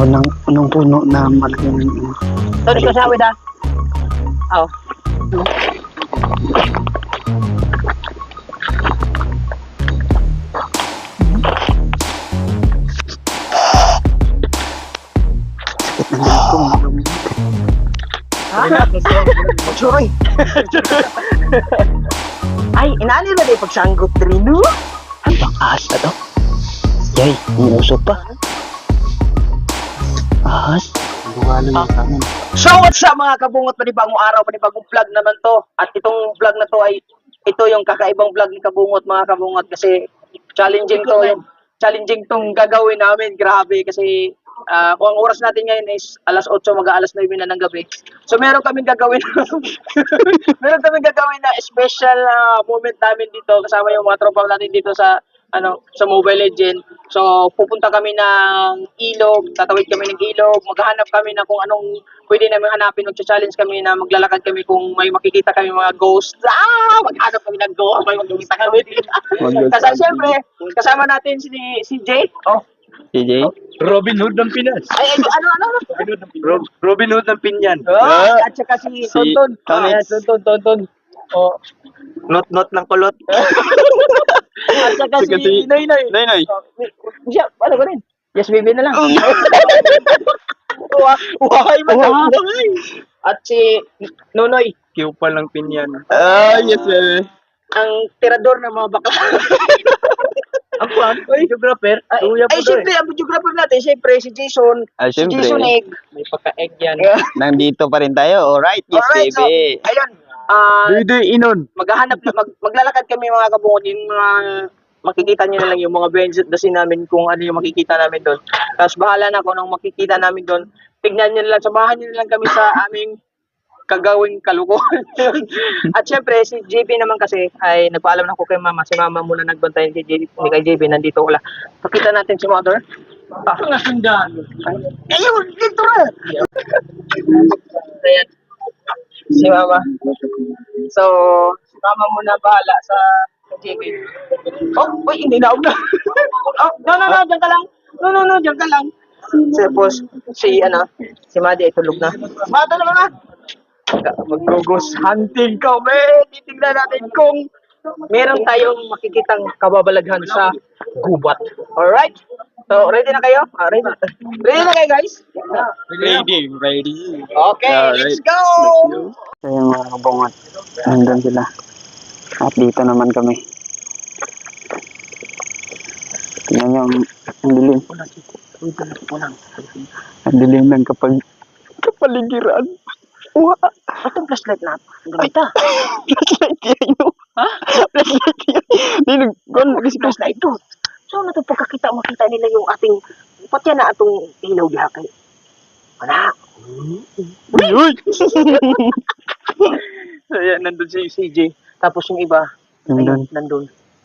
nung puno na malaking Sorry ko sa awid ha. Oh. sakit na ako. Sorry. Ay, inaani ba di pagsanggot rin no? Ang ahas na to. Yay, umuusok pa. Ahas. So what's up mga kabungot, panibagong araw, panibagong vlog naman to. At itong vlog na to ay ito yung kakaibang vlog ni Kabungot mga kabungot kasi challenging to yung challenging tong gagawin namin, grabe kasi kung ang oras natin ngayon is alas 8 mag-aalas 9 na ng gabi. So meron kaming gagawin na special moment namin dito kasama yung mga tropa natin dito sa sa Mobile Legend. So pupunta kami ng ilog, tatawid kami ng ilog, maghahanap kami na kung anong pwede namin hanapin, magcha-challenge kami na maglalakad kami kung may makikita kami mga ghost. Maghanap kami ng ghost, may makikita kami dito. Kasi syempre, kasama natin si Jay. Oh, CJ? Robin Hood ng Pinas. ay ano? Robin Hood ng Pinyan. Oh, at saka si Tonton. Tonton. Oh, Not ng kulot. at saka si Noy. Noy. Siya, ano ba rin? Yes, baby na lang. Wahay Wahay. At si Nonoy, Kiyupal ng Pinyan. Yes, baby. ang tirador ng mga bakla. Ang kwan? Geographer. Ay, siyempre, ang videographer natin, siyempre, si Jason. Si Siyempre. Jason Egg. May pagka-egg yan. Nandito pa rin tayo. Alright, yes, Alright, so, baby. ayun. Inon. Maghahanap na, maglalakad kami mga kabungot, yung mga makikita nyo na lang yung mga benches namin kung ano yung makikita namin doon. Tapos bahala na kung anong makikita namin doon. Tignan nyo na lang, samahan nyo na lang kami sa aming kagawing kalukuhan. At syempre, si JB naman kasi ay nagpaalam na ko kay mama. Si mama muna nagbantay kay JB, nandito wala. Pakita natin si mother. Ayun, dito na! Ayan. Si mama. So, si mama muna bahala sa JB. Oh, uy, hindi na na. Oh, no, dyan ka lang. No, dyan ka lang. Tapos, si Madi ay tulog na. Mata na mga! Mag-ghost hunting kami. Titignan natin kung meron tayong makikitang kababalaghan sa gubat. Alright? So, ready na kayo? Ready na kayo, guys? Ready. Okay, let's go! So yung mga kabungot, nandun sila. At dito naman kami. Tingnan nyo, ang dilim. Ang dilim ng kapaligiran. Wow! Itong flashlight na. Gamita. Flashlight yan yun. Ha? Flashlight yan. Hindi, gano'n kasi Flashlight to. So, na ito makita nila yung ating, pati na atong ilaw diha kay. Wala. Uy! So, yan, nandun si CJ. Tapos yung iba, Nandun. nandun.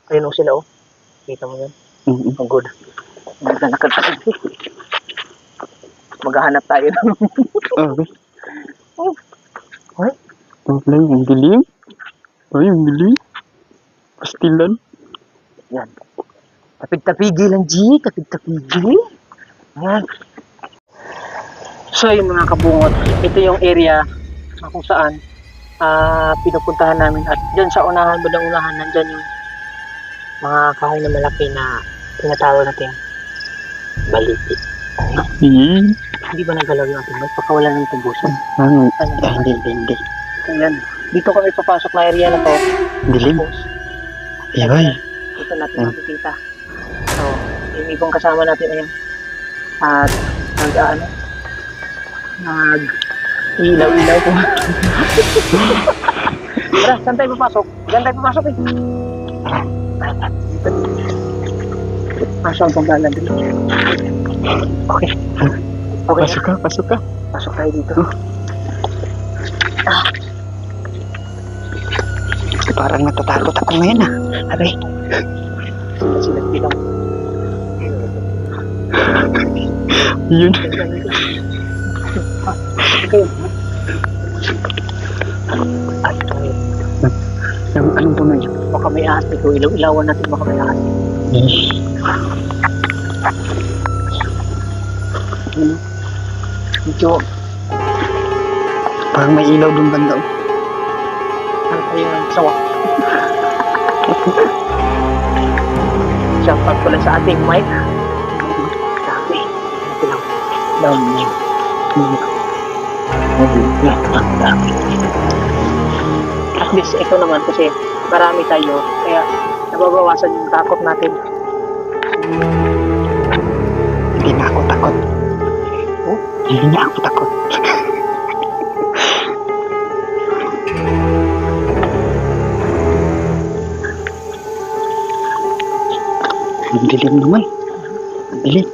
Ayun o sila, oh. Kita mo yan? Mm-mm. Oh, good. Naglalakad pa sila. Maghahanap tayo ng... Okay. Ay, Tulay, ang dilim. Ay, ang dilim. Pastilan. yan. Tapig-tapigi lang, G. Tapig-tapigi. Yan. So, yung mga kabungot, ito yung area na kung saan pinupuntahan namin. At dyan sa unahan, bandang unahan, nandyan yung mga kahoy na malaki na tinatawag natin baliti. Hindi ba nagalaw yung ating mic? Pagkawalan ng tubusan. Hindi. Ayan. Dito kami papasok na area na to. Dilim. Tapos, Yabay. dito natin makikita. So, yung ibang kasama natin ayan. At ilaw po. Tara, saan tayo papasok? Saan tayo papasok eh? Pasok ang panggalan dito. Okay. Pasok ka. Pasok tayo dito. Parang natatakot ako ngayon ah. Aray. Sila bilang. Yun. Okay. Anong puno yun? Baka may ahas dito. Ilaw-ilawan natin baka may ahas. Medyo, Parang may ilaw doon banda. Oh. ano tayo ng sawa. Shoutout pala sa ating mic. Sabi, ito lang. Down mo. At least ito naman kasi marami tayo, kaya nababawasan yung takot natin. Hindi na ako takot. Oh? Hindi na ako takot. Ang dilim naman. Ang dilim.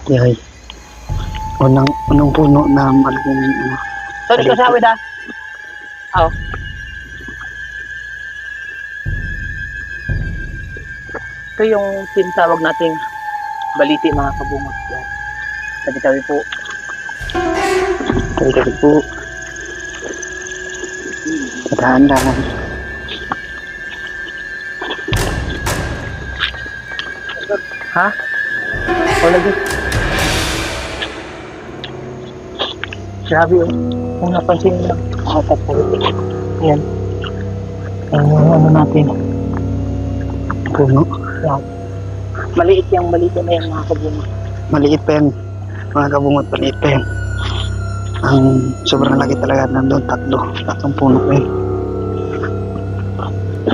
Yay. Unang puno na malaking ano. Sorry ka sa awit ah. Oh. Ito yung tinatawag nating baliti mga kabungot. Yan. Tabi-tabi po. Tabi-tabi po. Dahan-dahan. Ha? O lagi. Grabe oh. Kung napansin mo lang. Hatat politik. Yan. Yung ano natin. Puno. Yan. Maliit yung baliti na yung mga kabungot. Maliit pa yan. Mga kabungot, maliit pa yan. Ang sobrang laki talaga nandun. Tatlong puno pa yan.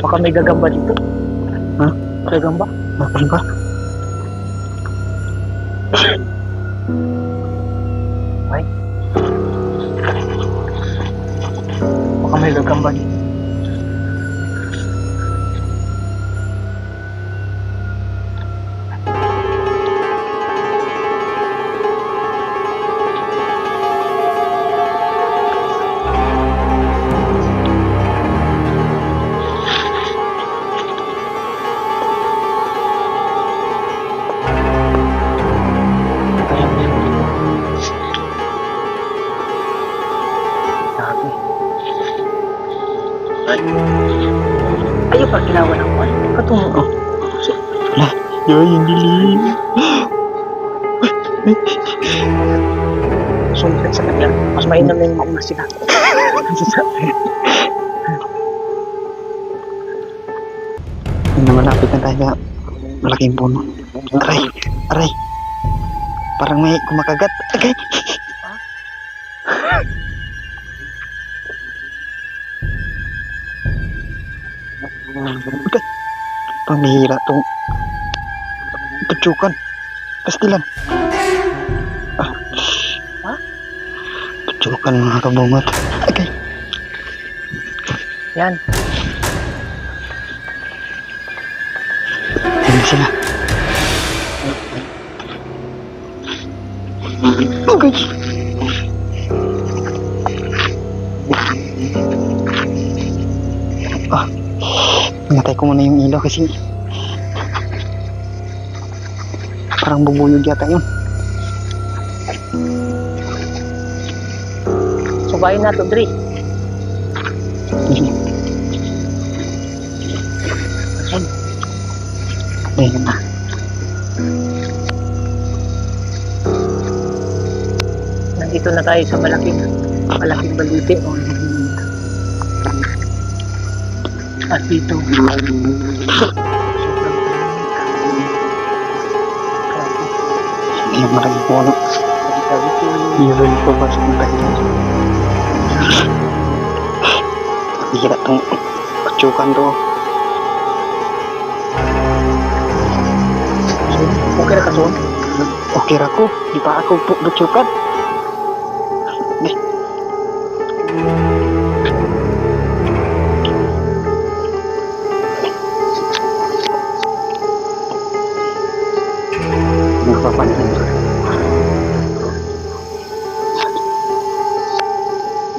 Baka may gagamba dito. Ha? Gagamba? Bakit ba? Ay. Baka may gagamba dito. Sabi. Ayaw pa ginawa ng kwan. Katungo. Oh. Wala. Yoy, yung dilim. Sumikat sa kanya. Mas mainam na yung mauna sila. Hindi na malapit na tayo sa malaking puno. Aray! Aray! Parang may kumakagat. Agay! Okay. Pamihira itong tutsukan. Pastilan. Ah. Ha? Tutsukan mga kabungot. Okay. Yan. Hindi sila. Okay. Ah. Pinatay ko muna yung ilaw kasi parang bubuyog yata yun. Subayin na to, Dre. Ayun na. Nandito na tayo sa malaking baliti. Oh. At dito. Yung maraming puno. Yun po ba sa mga tayo? Bihira itong patsukan to. Okay na kason? Okay ra ko. Di pa ako patsukan. Napapansin ko.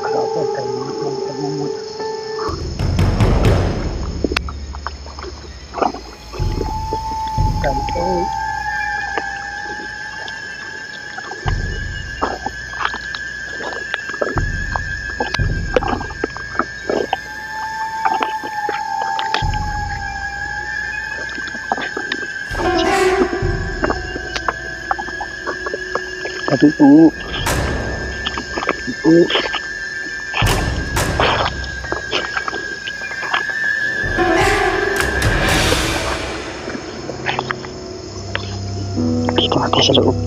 Grabe, tayo mga kabungot. Grabe. Sabi po. Po. Dito natin sa loob.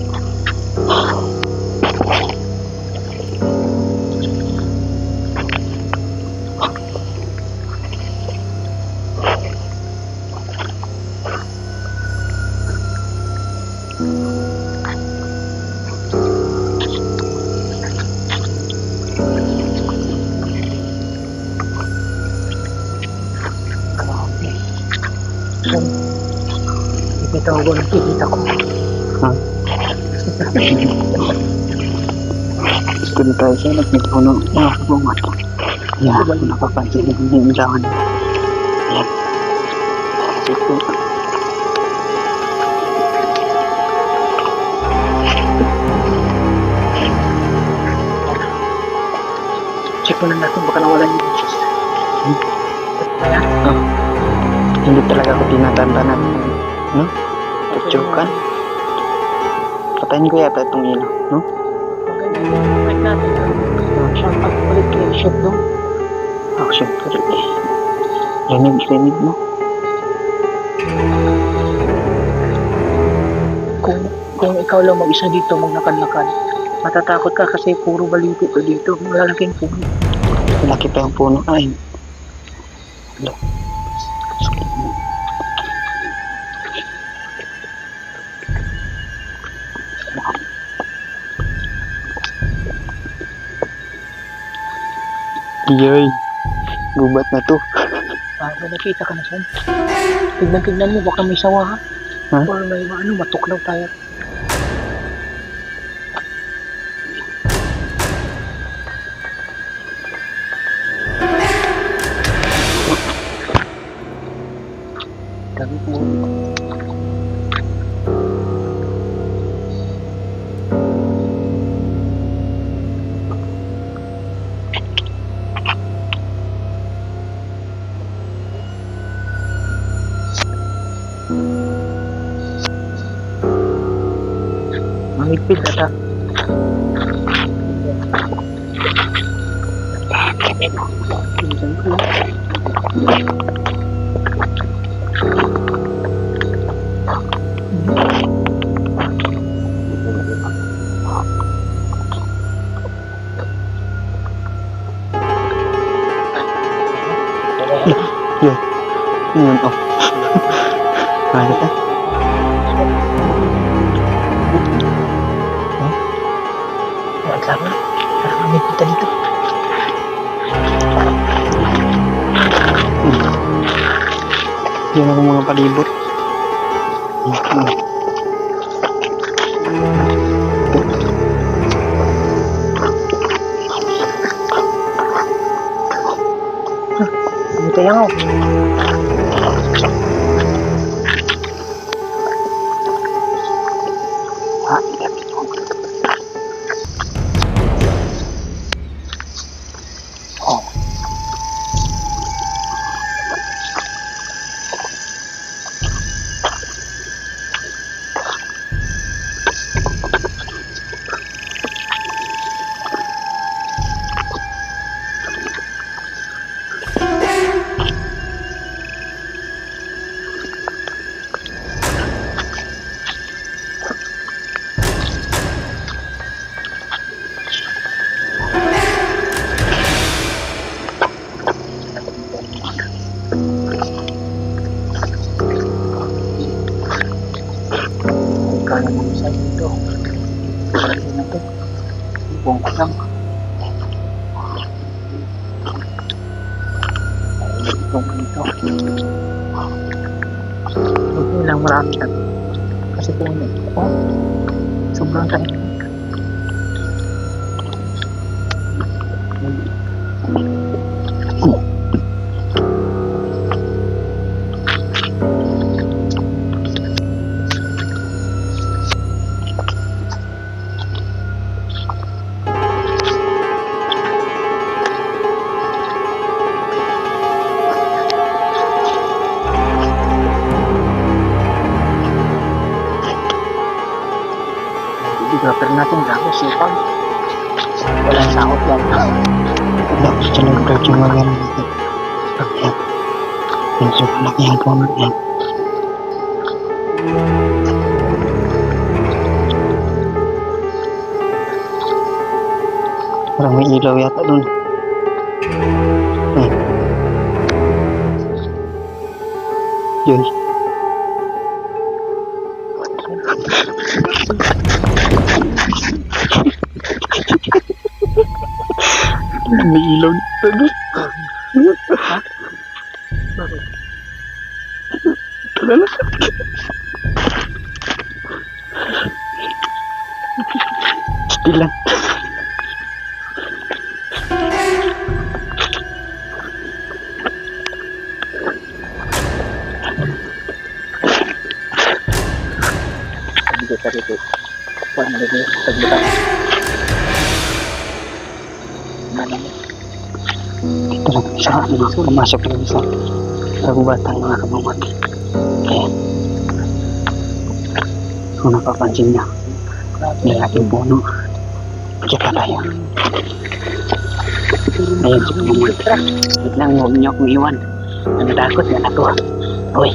Ito ako nakikita ko. Ha? Gusto na tayo siya. Nagpuno mga kabunga. Yan. Kung napapansin na yung ilawan. Yan. Ito. Check mo lang natin baka nawalan yung beses. Kaya? Oh. Hindi talaga ako tinatantanan. No? Tutsukan. Patayin ko yata itong ilaw. No? Wait natin. Siyang pagpalit kayo. Shoot doon. Oh, syempre. Linig mo. Kung ikaw lang mag-isa dito maglakad-lakad, matatakot ka kasi puro baliti to dito. Malalaking puno. Malaki pa yung puno. Ay. Hello. Yoy. Gubat na to. May nakita ka na saan? Tignan mo, baka may sawa ha? Ha? Or may matuklaw tayo. Dami po. Mamipid na ta. Pinsan ko. Yun, oh. Ano ka? Wait lang ha. Parang may punta dito. Yan ako mga palibot. Dito yan ako. Kala mo sa dito. Ano na to? Ibong ko lang. Ibong ko dito. Huwag lang marami na. Kasi kung ano ito, sobrang tayo. videographer natin, grabe, sipag. Walang sakot yan. Wala ko sa nag-vlog yung mga ganun natin. Pag-yan. Medyo malaki ang puno yan. Parang may ilaw yata dun. Yun. May ilaw dito dun. Ha? Tara na. Still lang. Hindi ka rito. Paano na rin sa taglitan? Dito lang sa pumasok lang sa gubatang mga kabungot. Kaya, kung napapansin niya, may ating puno. Diyan pa tayo. Ayun sa kabungot. Wait lang, huwag niyo akong iwan. Ang takot na ako. Uy.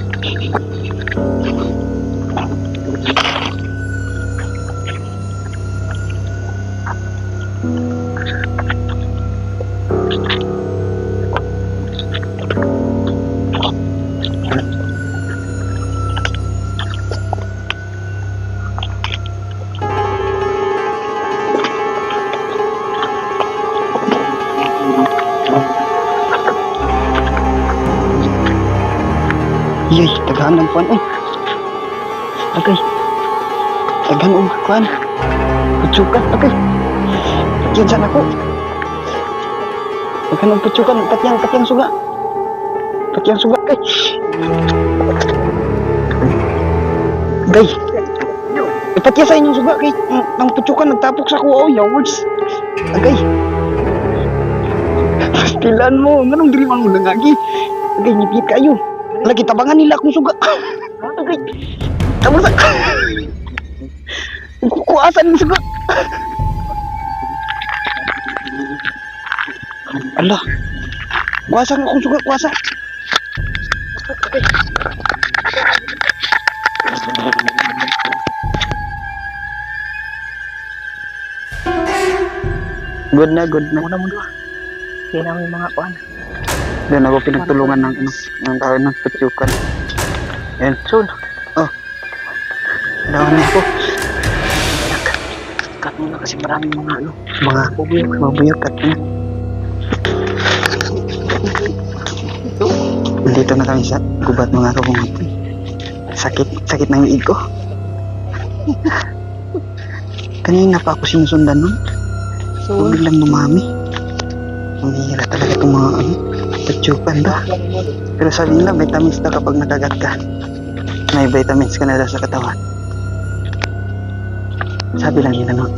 Yay, tagahan ng kuwan. Ay. Okay. Tagahan ng kuwan. Putsukan. Okay. Yan saan ako. Tagahan ng putsukan. Katyang suga. Katyang suga. Okay. Gay. Ipatya sa inyong suga. Kay ng putsukan nagtapok sa kuwa. Oh, yawards. Okay. Pastilan mo. Ganong diriman mo nangagi. Okay, ngipit kayo. Lagi tabangan nila akong suga. Okay. Tapos kukuasan ng suga. Ala. Kuasa akong suga, kuasa. Okay. Good na. Muna mo doon. Yan ang mga kuan. Doon ako pinagtulungan ng tao ng putsukan. Yan. Soon. Oh. Dawan na ako. Cut muna kasi maraming mga Mga bubuyog kat na. Nandito na kami sa gubat mga kabungot. Sakit ng iig ko. Kanina pa ako sinusundan nun. So, biglang dumami. Mahihira talaga itong mga putsukan ba? Pero sabi nila vitamins na kapag nakagat ka. May vitamins ka na daw sa katawan. Sabi lang nila nun.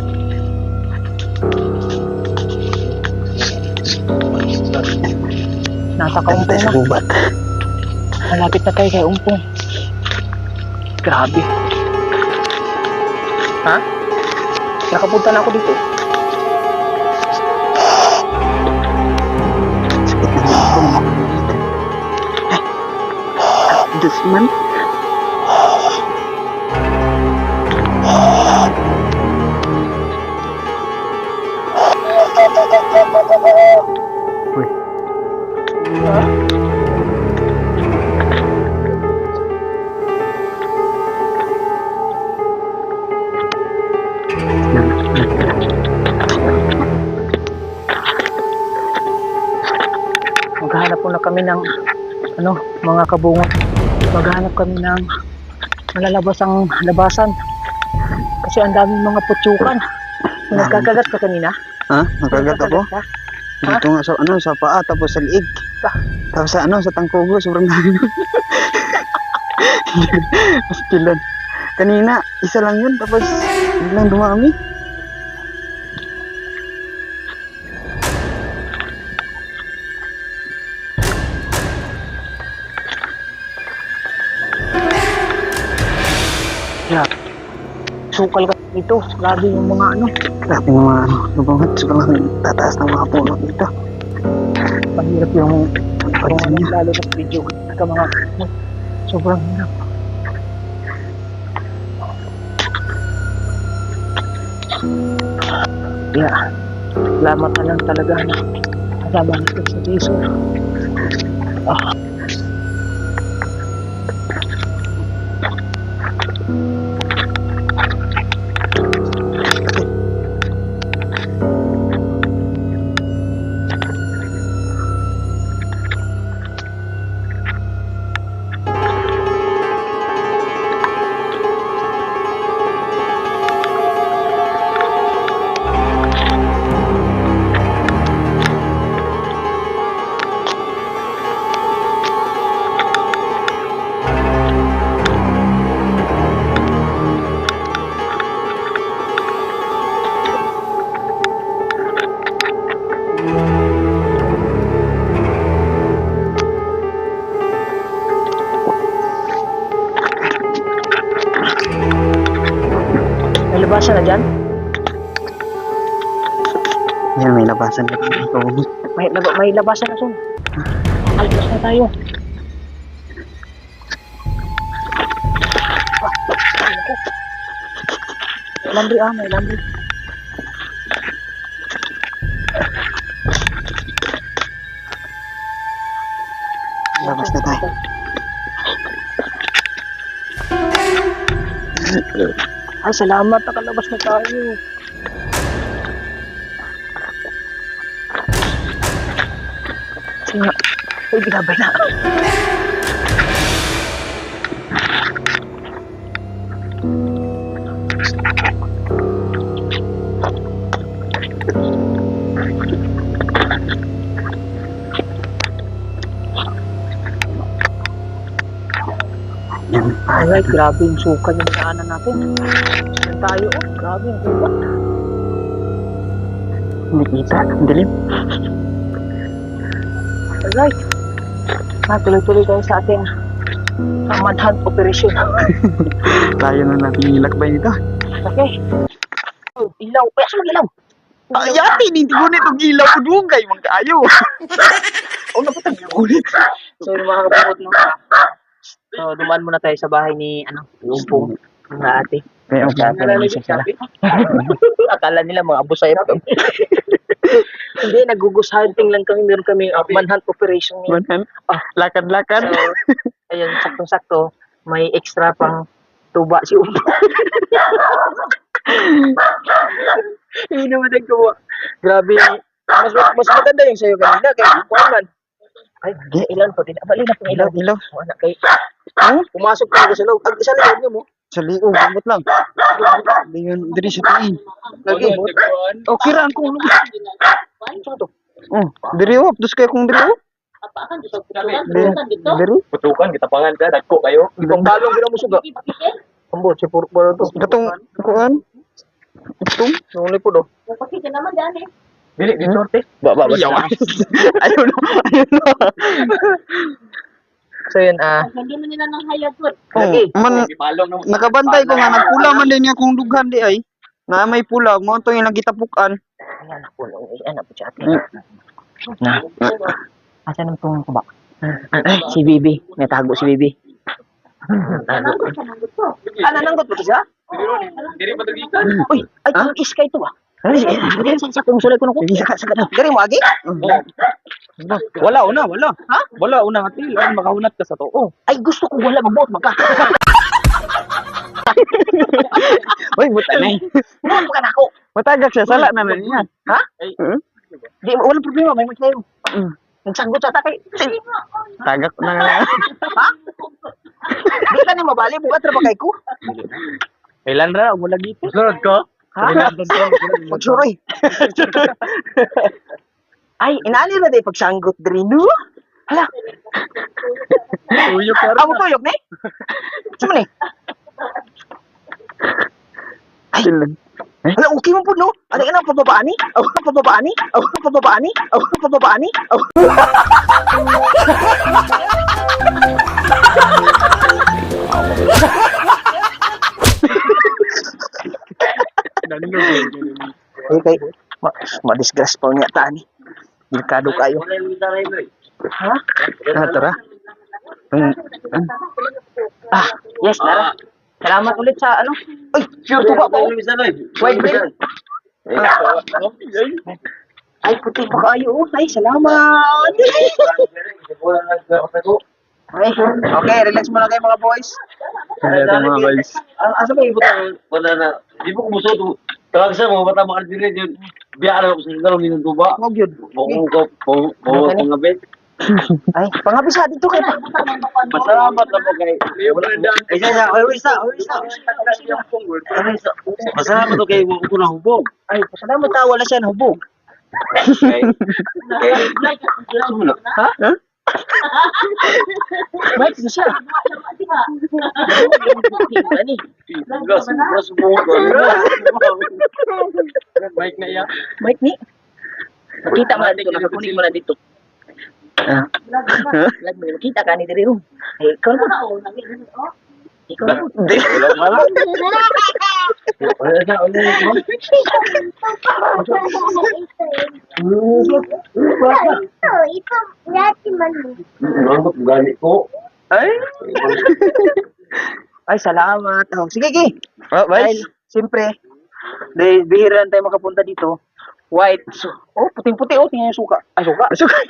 Nasa Dami tayo sa kaumpong na. gubat. Malapit na tayo kay umpong. Grabe. Ha? Nakapunta na ako dito. Sakit ng iig ko. Dusman. Uy. Maghahanap po na kami ng mga kabungot. Maghahanap kami ng malalabas ang labasan. Kasi ang daming mga putsukan. Nagkakagat ka kanina? Ha? Nakagat ako? Ka? Dito nga sa paa tapos sa liig. Tapos sa tangkugo sobrang dami. Pastilan. Kanina isa lang yun tapos biglang dumami. sukal ka dito. Grabe yung mga ano. Grabe yung mga lubangat. Sobrang tataas ng mga puno dito. Pahirap yung Pansin niya. lalo na video ka mga sobrang hirap. Yeah. Salamat na lang talaga na kasama natin sa Jason. May labasan na dyan? Yan, may labasan ka dito. May labasan na dyan. Alpas na tayo. May laundry may laundry. Labas na tayo. Ay, salamat. Nakalabas na tayo. Sige nga. Ay, ginabay na. Yan. Alright, grabe yung suka yung daanan natin. Saan tayo? Oh, grabe yung suka. Hindi kita. Ang dilim. Alright. Tuloy-tuloy tayo sa ating manhunt operation. Tayo na natin ilakbay nito. Okay. Oh, ilaw. Kaya sa ilaw. Ay, ate, hindi ko nitong ilaw ko dugay. Magkaayo. Oh, naputang ulit. So, yung mga kapatid mo. So, dumaan muna tayo sa bahay ni, yung pong mga ate. Kaya ang Akala nila mga abusay na kami. Hindi, nag-goose hunting lang kami. Meron kami manhunt operation. Manhunt? Lakad-lakad. So, ayun, saktong-sakto. May extra pang tuba si Upo. Hindi naman nagkuha. Grabe. Mas maganda yung sa'yo kanina. Kaya kuhaan man. Ay, ilan po. Bali na po ilaw. Ilaw. Wala kay. Pumasok ka sa loob. Sa loob niyo mo. Sa liog, gamot lang. Hindi yun, diri sa tiin. Lagi. Okay ra kung lumo. Ano to? Oh, diri op, dus kay kung diri op. Diri. Putukan, kita pangan ka, dagko kayo. Ibang balong gina mo suga. Ambot, si puro to. Katong kuan. Itom. Nuli po do. Dili, di sorte. Ba. Ayun na. Ayun na. So yun, Hindi mo nila ng highlight food. lagi. Man Palong na. nakabantay ko nga nagpula man din niya kung dughan di ay. Na may pula mo to yung nagitapukan. Ayan ako, ayan ako sa atin. Na. Asan ang tungo ko ba? Ay, si Bibi. May tago si Bibi. Tago. Nananggot mo to siya? Dili pa tagikan. Uy, ay, ang iskay to ah. Dali, sa kung sulay ko na ko. Dali mo, agi? Wala. Ha? Wala una ati, lang makaunat ka sa to. Oh. Ay, gusto ko wala magbuot magka. Uy, buta na. Buot ka na ako. Matagak siya sala na niya. Ha? Ay. Di, walang problema, may magsayo. Nagsanggot sa takay. Tagak na nga. Ha? Di ka na mabali, bukat ra ba kay ko? Kailan ra mo lagi ito? Sunod ko. Ha? Magsuroy. Ay, inali na day pagsanggot diri no. Hala, Uyok ka amo tuyok ni? Sama ni? Ay, hala, okay mo po no? Ano ka na, pababaani? Pababaani? Pababaani? Pababaani? kay ma-disgrace pa niya tani. Delikado kayo. Ha? Ano tara? Yes, Lara. Salamat ulit sa ano. Uy, sure to ba po? Wait, wait. Ay, puti pa kayo. Ay, salamat. Okay, okay, relax muna kayo mga boys. Mga guys. Asa ba ibutang? Wala na. Di mo kumusot. Tawag sa mga bata makalitin yun. Biyaan ako sa galong minong tuba. Huwag yun. Bawa ko nga bet. Ay, pangabisa dito kayo. Masalamat na po kay. Isa na. Masalamat to kay wala ko na hubog. Ay, salamat ta, wala siya nahubog. Kay. Ha? Mike, na siya. Gas mo. Mike na yan. Mike ni. Kita mo na dito, nakakunin mo na dito. Lag mo, kita ka ni Diri Rum. Ay, ikaw na. Ikaw na. Hindi. Wala na. Ito, yati man. Nanggot gani ko. Ay. Ay, salamat. Oh, sige, sige. Oh, Dahil, siyempre, dahil bihira lang tayo makapunta dito. White. Oh, puting-puti. Oh, tingnan yung suka. Ay, suka. Suka.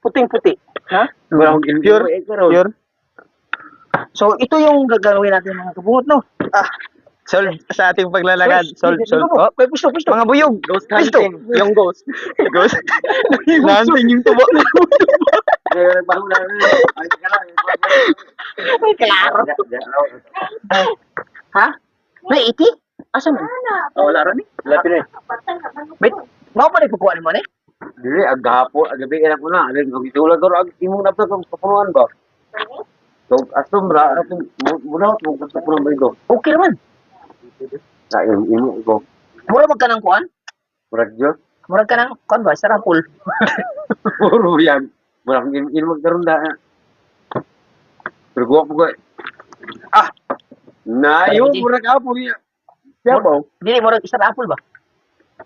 Puting-puti. Ha? Pure. Pure. So, ito yung gagawin natin mga kabungot, no? Sol, sa ating paglalakad. Sol. Oh, may pusto. Mga buyog. Ghost Pisto. hunting. Yung ghost. Ghost. Nanting yung tubo. Baru na. Ay, kailangan. Ay, klaro. Ha? May iti? Asa man? Wala rin eh. Lapin eh. Wait, mau pa rin kukuha mo na eh? Dili, agapo, agabi anak ko na. Alin, magitulag ko ag imong napto sa kapunuan ba? So, asum ra atong muna ko sa kapunuan ba ito. Okay naman. Sa imo ko. Mura mag ka ng kuhan? Murag Diyos. Mura ka ng kuhan ba? Sarapul. Puro yan. Murag imo magkaroon da. Pero ko ko. Na yung murag apo niya. Siya ba? Dili, mura sarapul ba?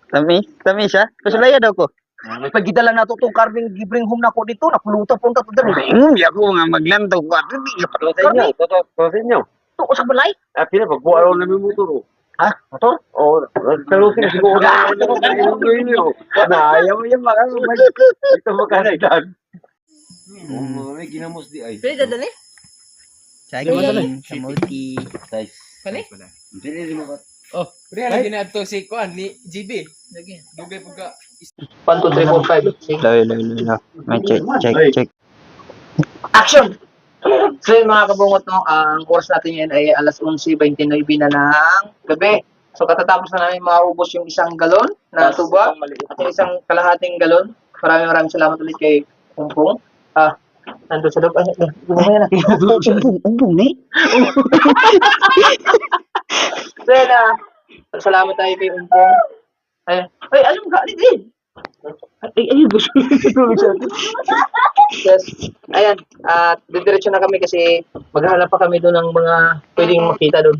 Tami siya. Kasulaya daw ko. Pag gidala na ito itong carving gibring home na ko dito, napulutan po ito dali. Di ako nga maglantaw ko. Hindi ka Sa inyo, to sa inyo. Ito sa balay. Pina pagbuo na mi motor. Ha? Motor? Oh, talusin siguro na inyo. Na ayaw yung mga ito makanaitan. May ginamos di ay. Pwede dadali? Sige mo dali. Kamuti. Size. Kani? Dili mo ba? Oh, pre lagi na ato si Kuan ni GB. Lagi. Dugay pud ka. 1, 2, 3, 4, 5. Lo. May check. Action! So yun mga kabungot, no, ang oras natin ngayon ay alas 11:29 na ng gabi. So katatapos na namin maubos yung isang galon na tuba at yung isang kalahating galon. Maraming salamat ulit kay Pungpung. Nandun sa loob. Ay, gumamaya na. Umbong ni. So yun, salamat tayo kay Umpong. Ay, alam ka, din. Ayun, gusto Yes. Ayan, didiretso na kami kasi maghahanap pa kami doon ng mga pwedeng makita doon.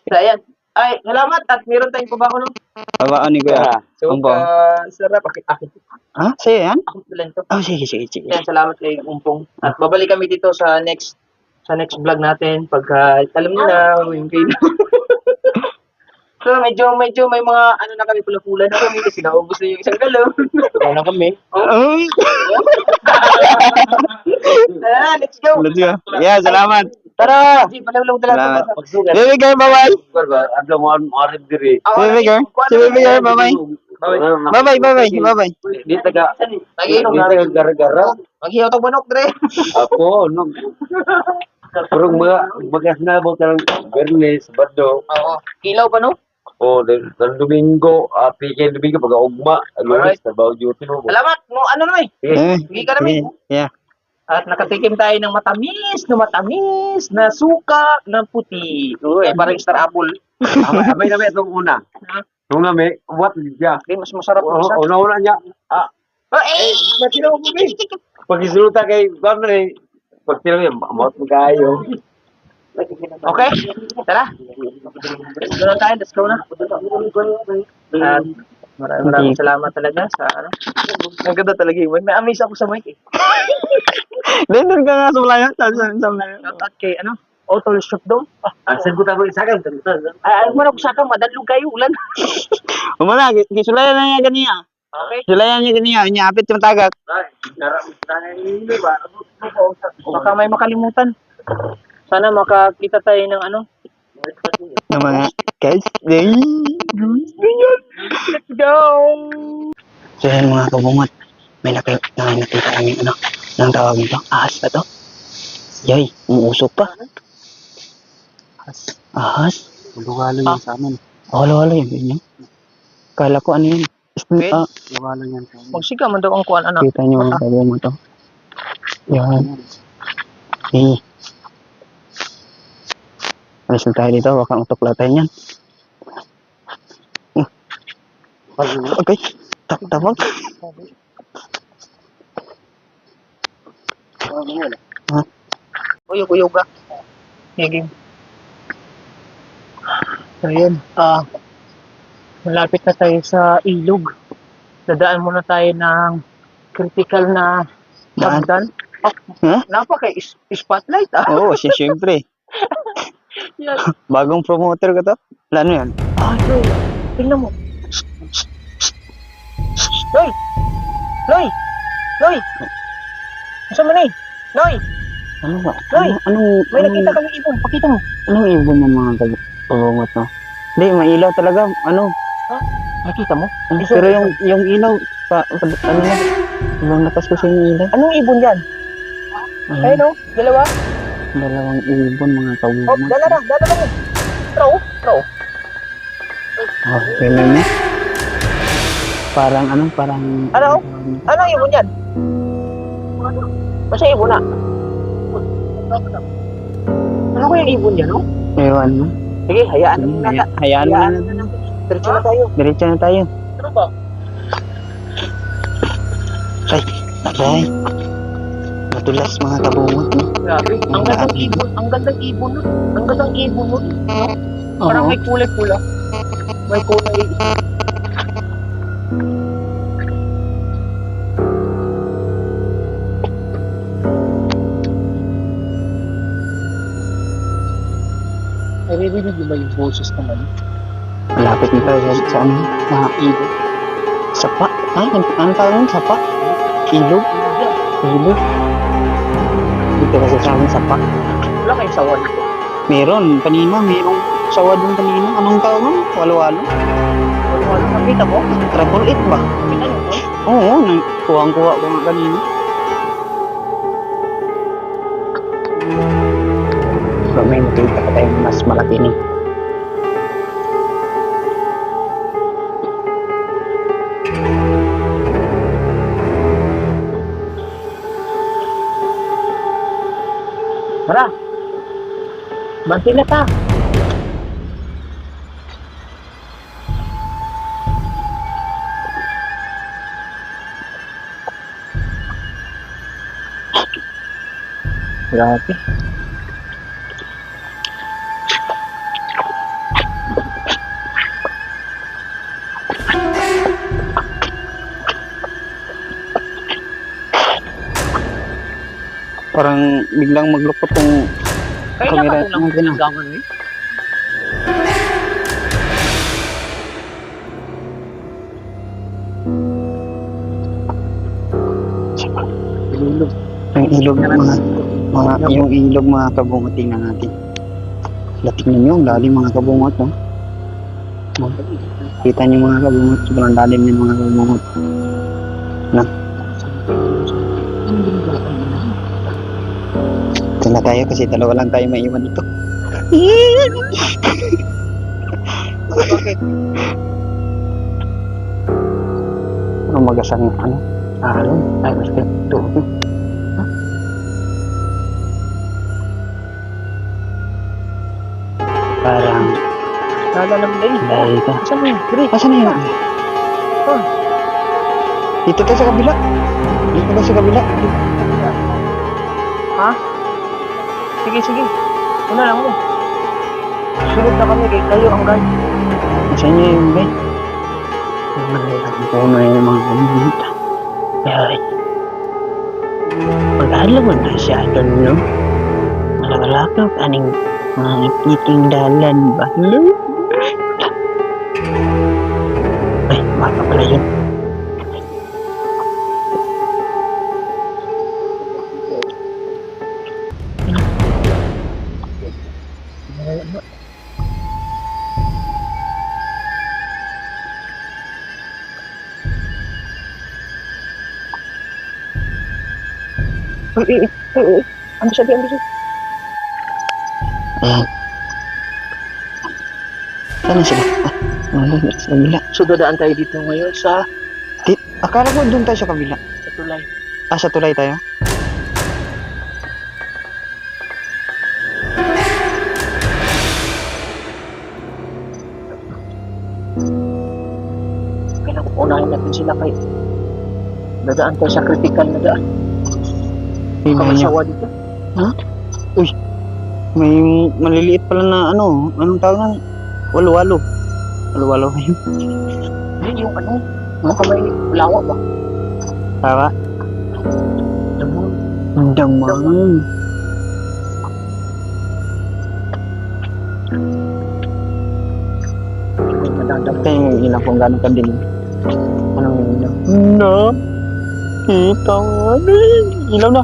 So, ayan. Ay, salamat at meron tayong pabako no. Babaan ni Kuya. So, Umpong. sarap. Akit. Ha? Sa'yo yan? Akit lang to. Oh, sige. Ayan, salamat kay Umpong. At babalik kami dito sa next vlog natin pagka alam niyo na yung kayo. So, medyo may mga ano na kami pula-pula na kami kasi naubos na yung isang galon. Kaya na kami. Let's go. Let's go. Yeah, salamat. Tara! Sige, palawlaw talaga. Salamat. Baby girl, bye-bye. Adlo mo arip diri. Baby girl. Baby girl, bye-bye. Bye-bye. Di taga. Lagi, Gara-gara. maghiyaw tong manok, Dre. Ako, no. Pero magas na bo tarang Bernes, Sabado. Oo. Kilaw pa, no? O, dan Domingo, PK Domingo pag ugma, Alright. Lunes, trabaho duty mo. Salamat. No, ano na eh. Hindi ka namin. Yeah. At nakatikim tayo ng matamis na suka na puti. Uy, parang star apple. Amay na itong una. Nung nami, what niya? Okay, mas masarap po siya. Una niya. Matino mo, Pag isuluta kay Barney, pag tinaw niya, amot mo kayo. Okay? Tara. Let's go na tayo. Let's go na. At maraming salamat talaga sa ano. Ang ganda talaga yung mic. May amaze ako sa mic eh. Doon ka nga sa malayo. Sa malayo. Shout out kay ano, Auto Shop Dome. Asan ko tayo sa akin? Ay, mo na ko sa kang madalog kayo ulan. Umana, kisulayan na niya ganiya. Okay. Sulayan niya ganiya. Inyapit yung tagak. Baka may makalimutan. Sana makakita tayo ng ano. Ng mga guys. Let's go! So yan mga kabungot. May nakita kami ano. Anong tawag nito? Ahas ba to? Yay, umuusok pa. Ahas? Luwalo yan sa amin. Wala yun. Yun. Kala ko ano yun. Wait. Luwalo yan sa amin. Magsiga man daw ang kuan anak. Kita nyo mga kabungot to. Yan. Hey. Alis na tayo dito. Baka utok tayo yan. Okay. Tapag. Uyog ka. Game. So yun, malapit na tayo sa ilog. Dadaan muna tayo ng critical na dagdan. Huh? Spotlight Oo, siyempre. Yan. Bagong promoter ko to. Ano yan? Loy, tingnan mo. Loy! Loy! Loy! Asa man eh? Loy! Ano ba? Loy! May Anong nakita kami ibon. Pakita mo. Anong ibon ng mga kabungot no? Hindi, may ilaw talaga. Ano? Nakita mo? Pero yung ilaw, ano yan? Ibang nakasusin yung ilaw. Anong ibon yan? Ayun o, dalawa. Dalawang ibon mga Oh, kabungot. dala mo. Throw. Oh, ganyan na. Parang ano, parang... Ano? Anong ibon yan? Basta ibon na. Ano ko yung ibon yan, no? Ewan mo. Sige, hayaan na natin. Hayaan mo na natin. Diretso na tayo. Diretso na tayo. Ano ba? Ay, matulas mga kabungot no? Grabe. Ang gandang ibon. Ang gandang ibon nun. Ang gandang ibon nun. Parang Oo. may kulay pula. May kulay. Naririnig ba yung boses naman? Malapit na tayo sa ano? Mga ibon. Sapa? Ano tawag yun? Sapa? Ilog? Ilog? Dito kasi sa amin sapa. Wala kayong sawa dito. Meron. Kanina, merong sawa dun kanina. Anong tawag nun? Walo-walo? Wala nakita mo? Triple 8 ba? Kita nyo mo? Oo, kuhang-kuha ko nga kanina. Pero may nakita pa tayong mas malaki ni. Tara. Banti na ta. Grabe. Parang biglang maglukot tong Kailan Kamera- ka lang ano? gawin eh? yung ilog yung ilog mga kabungot tingnan natin. Tingnan nyo, ang lalim mga kabungot no? Kita nyo mga kabungot, sobrang lalim yung mga kabungot. Na? Ito na tayo kasi dalawa lang tayo maiwan dito. Bakit? Ang magasang ano? Alon? Ay, basta ito. Parang Nalalam na yun. dahil ka. Saan mo yun? Dre. Asan na yun? Dito tayo sa kabila. Dito tayo sa kabila. Ha? Sige. Una lang mo. Sunod na kami kay kayo ang guard. Sa inyo yung guide. Ang puno yung mga kamilita. Kaya, mag-alam mo na siya doon, no? Malagalakap, aning mga ipiting dalan ba? Ay, baka pala yun. Ano sabi, ano sabi? Ayan. Saan na sila? Nandun sa kabila. So dadaan tayo dito ngayon sa Akala ko doon tayo sa kabila. tulay. Sa tulay tayo? Kailangan unahin natin sila kay dadaan tayo sa critical na daan. May mga Kamasawa dito. may maliliit pala na ano, anong tawag na? Walo-walo. Walo-walo kayo. Hindi yung ano, mga may lawa ba? Tara. Damon. Damang. May madadam. Ito yung ilang kung gano'ng kadilim. Anong yun lang? Na. Kita nga na. Ilaw na.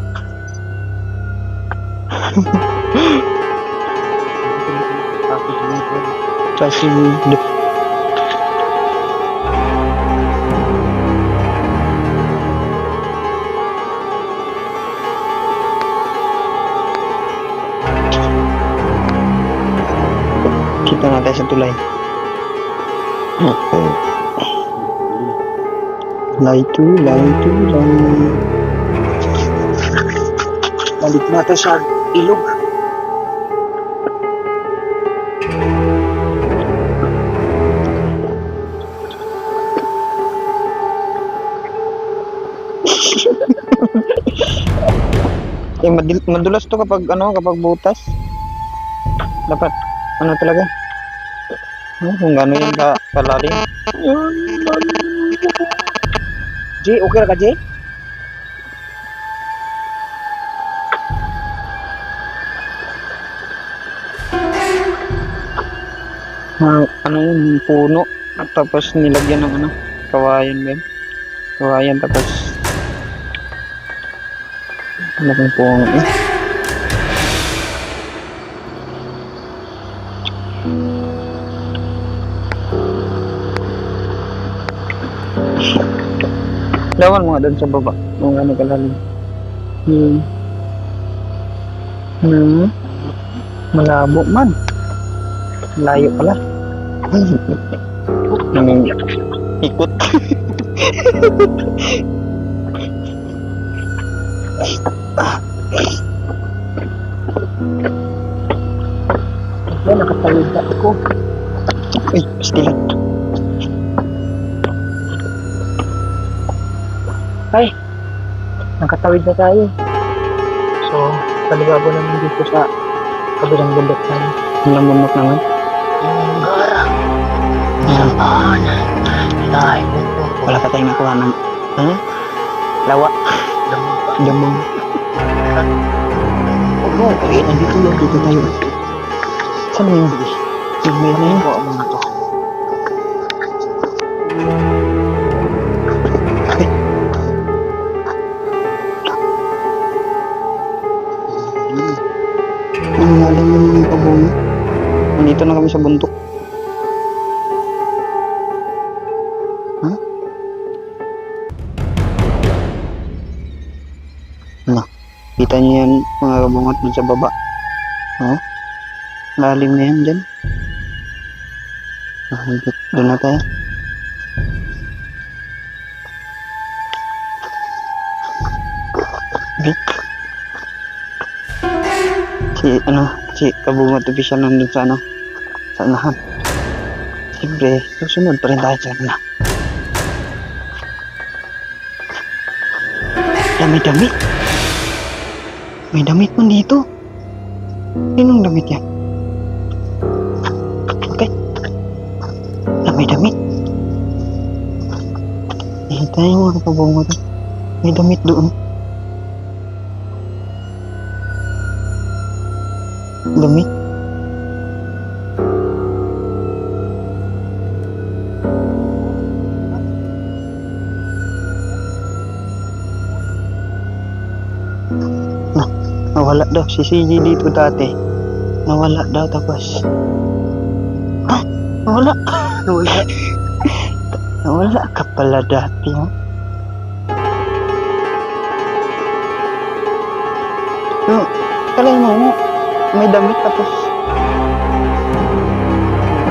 Kasi kita na tayo sa tulay. Tulay. Balik natin sa ilog. Madulas to kapag kapag butas. Dapat talaga. Kung gano'n yan kalalim. Jay, okay na ka, Jay? Yun, puno. Tapos nilagyan ng kawayan ba? Kawayan tapos malaking puno eh. Lawan mo nga doon sa baba. Kung kalalim. Malabo man. Layo pala. Ikot. Ay, nakatawid na ako. Uy, pastilan. Ay, nakatawid na tayo. So, palibabo naman dito sa kabilang bundok namin. Ilang bundok naman. Gara. Saan? Dahil ito. Wala ka tayong nakuha ng lawa. Damang. Oo, okay. Nandito yun. Dito tayo. Saan mo yung bigay? Yung may na yun? Oo, mga to. Ang lalim yung pabungo. Nandito na kami sa bundok. Kita niyo yan mga kabungot dun sa baba. Lalim na yan dyan. Doon na tayo. Okay. Si kabungot official nandun sa sa unahan. Siyempre, susunod pa rin tayo sa kanila. May damit man dito. Sinong damit yan? Okay. May damit. Hintayin mo mga kabungot. May damit doon. Damit. Nawala daw si CJ dito dati. Nawala daw tapos. Ha? Nawala. Nawala. Nawala ka pala dati. Ha? So, kalay mo. May damit tapos.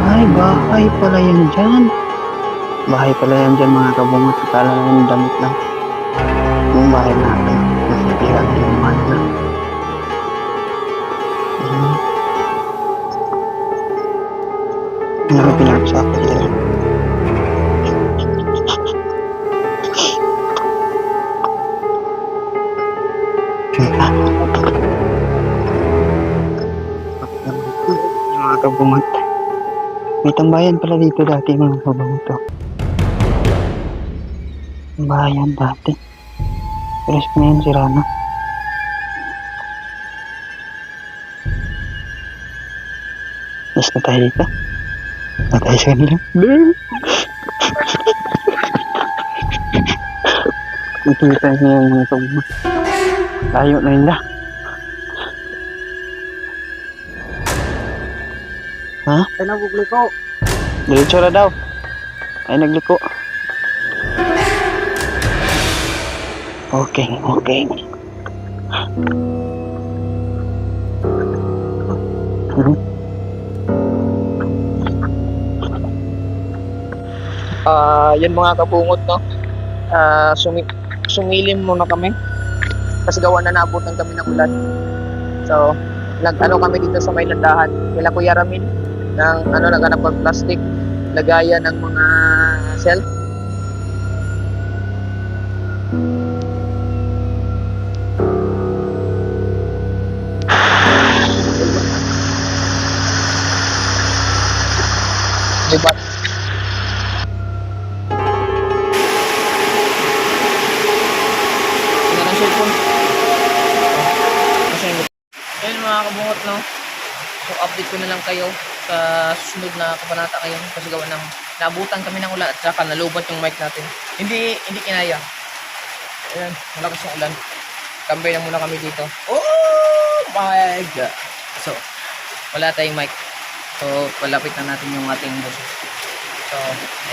Ay, bahay pala yan dyan. Bahay pala yan dyan mga kabungot. Akala namin damit lang. Yung bahay natin. Nasitira na yung bahay na. Ano na pinag-usapan nila? Yung mga kabungot. May tambayan pala dito dati mga kabungot. Tambayan dati. Pero ngayon sira na. Yes na tayo dito. Na tayo sa kanila. Nakikita niyo yung mga kabungot. Layo na nila. Ha? Ay, nagugliko. Diretso na daw. Ay, nagliko. Okay, okay. Yan mga kabungot, no? Sumilim muna kami. Kasi gawa na naabutan kami ng ulan. So, nag-ano kami dito sa may landahan. Kila Kuya Ramin ng naghanap ng plastic, lagayan ng mga shelf. Diba? Tingnan ang cellphone. Ayun mga kabungot, no? So update ko na lang kayo sa susunod na kabanata ngayon kasi gawa ng naabutan kami ng ulan at saka nalubat yung mic natin. Hindi kinaya. Ayan, malakas yung ulan. Tambay na muna kami dito. Oh my God! So, wala tayong mic. So, palapit na natin yung ating boses. So,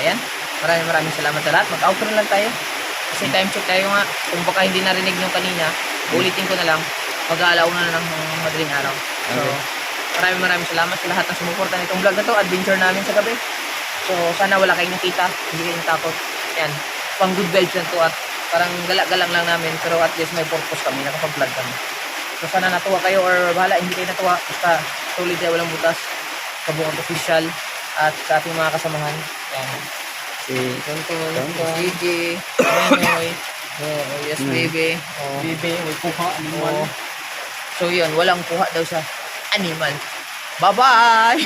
ayan. Maraming salamat sa lahat. Mag-outro na lang tayo. Kasi time check tayo nga. Kung baka hindi narinig nyo kanina, ulitin ko na lang. Mag-aalaw na ng madaling araw. So, maraming salamat sa lahat ng sumuporta nitong vlog na to. Adventure namin sa gabi. So, sana wala kayong nakita. Hindi kayong takot. Ayan. Pang good vibes lang to at parang galak-galang lang namin. Pero at least may purpose kami. Nakapag-vlog kami. So, sana natuwa kayo or bahala. Hindi kayo natuwa. Basta solid kayo. Walang butas. Kabungot official. At sa ating mga kasamahan. Ayan. Si Tonton. Gigi. Noy. Oh, yes, baby. Oh. Bibi, may kuha, animal. Oo. So yun, walang kuha daw sa animal. Bye-bye!